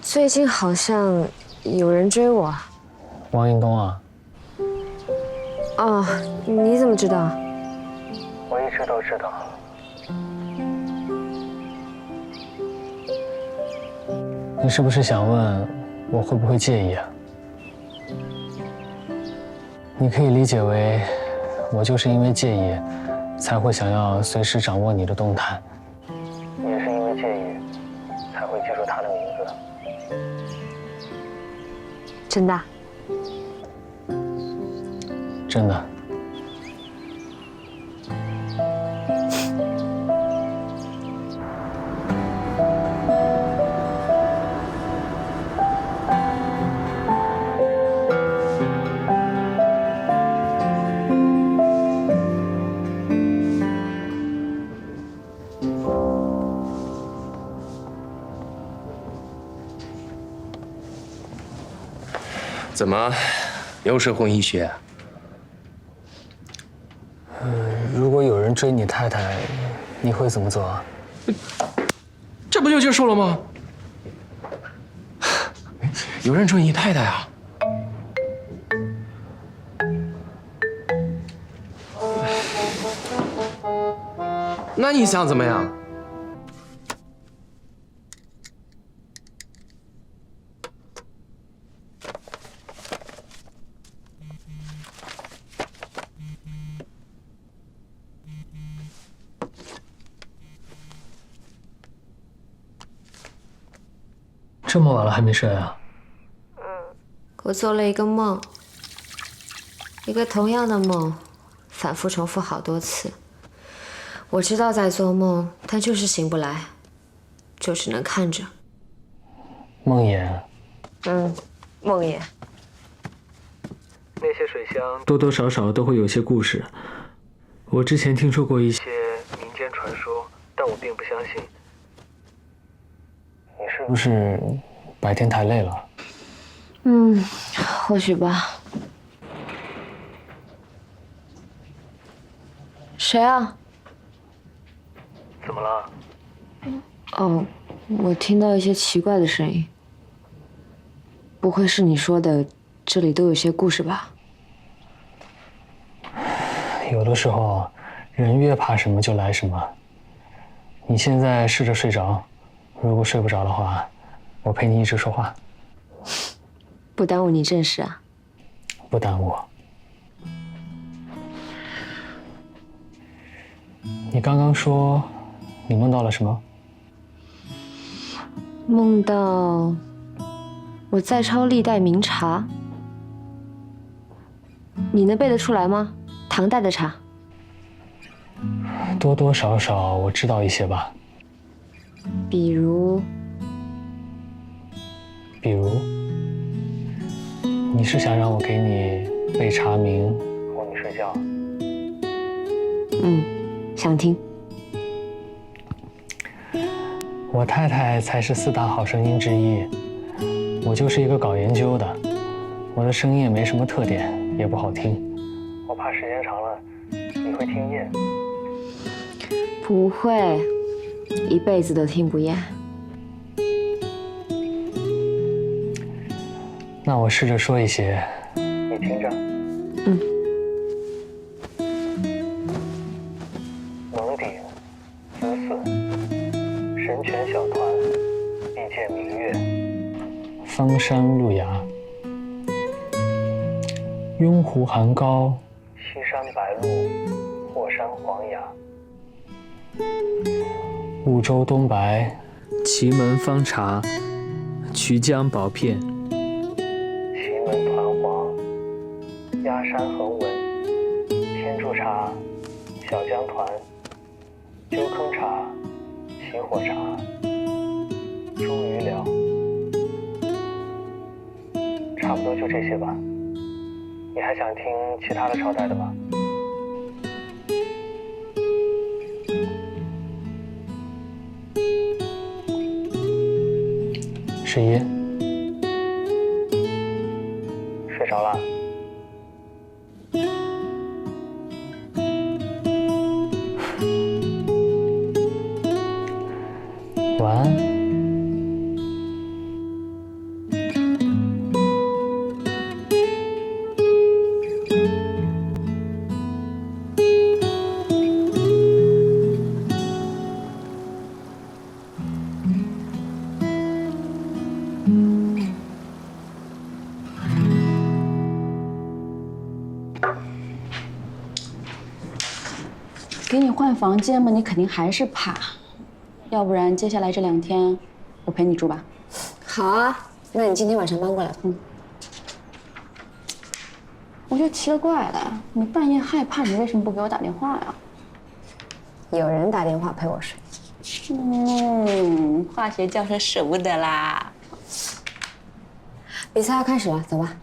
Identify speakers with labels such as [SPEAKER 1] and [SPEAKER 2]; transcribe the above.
[SPEAKER 1] 最近好像有人追我。
[SPEAKER 2] 王英东啊？
[SPEAKER 1] 哦，你怎么知道？
[SPEAKER 2] 我一直都知道。你是不是想问我会不会介意啊？你可以理解为，我就是因为介意，才会想要随时掌握你的动态。也是因为介意，才会记住他的名字。
[SPEAKER 1] 真的？
[SPEAKER 2] 真的。
[SPEAKER 3] 怎么，又是混医学？
[SPEAKER 2] 如果有人追你太太，你会怎么做啊？
[SPEAKER 3] 这不就结束了吗？有人追你太太啊？那你想怎么样？
[SPEAKER 2] 这么晚了还没睡啊？
[SPEAKER 1] 我做了一个梦，一个同样的梦，反复重复好多次。我知道在做梦，但就是醒不来，就只能看着。
[SPEAKER 2] 梦魇。
[SPEAKER 1] 梦魇。
[SPEAKER 2] 那些水箱多多少少都会有些故事。我之前听说过一些民间传说，但我并不相信。你是不是白天太累了？
[SPEAKER 1] 或许吧。谁啊？
[SPEAKER 2] 怎么了？
[SPEAKER 1] 哦，我听到一些奇怪的声音。不会是你说的，这里都有些故事吧？
[SPEAKER 2] 有的时候，人越怕什么就来什么。你现在试着睡着，如果睡不着的话，我陪你一直说话。
[SPEAKER 1] 不耽误你正事啊？
[SPEAKER 2] 不耽误。你刚刚说，你梦到了什么？
[SPEAKER 1] 梦到我在抄历代名茶，你能背得出来吗？唐代的茶。
[SPEAKER 2] 多多少少我知道一些吧。
[SPEAKER 1] 比如，
[SPEAKER 2] 你是想让我给你背茶名，哄你睡觉？
[SPEAKER 1] 想听。
[SPEAKER 2] 我太太才是4大好声音之一，我就是一个搞研究的，我的声音也没什么特点，也不好听，我怕时间长了你会听厌。
[SPEAKER 1] 不会，一辈子都听不厌。
[SPEAKER 2] 那我试着说一些，你听着。蒙顶、姿四、神拳小团、必见明月、方山路崖、雍湖寒高、西山白鹭、霍山黄崖、婺州东白、
[SPEAKER 4] 祁门方茶、衢江薄片、
[SPEAKER 2] 祁门团黄、鸦山横纹、天柱茶、小江团、鸠坑茶、起火茶、茱萸寮，差不多就这些吧。你还想听其他的朝代的吗？11，睡着了？晚安。
[SPEAKER 5] 给你换房间嘛，你肯定还是怕。要不然接下来这2天，我陪你住吧。
[SPEAKER 1] 好啊，那你今天晚上搬过来。
[SPEAKER 5] 我就奇了怪了，你半夜害怕，你为什么不给我打电话呀？
[SPEAKER 1] 有人打电话陪我睡。
[SPEAKER 5] 化学教授舍不得啦。
[SPEAKER 1] 比赛要开始了，走吧。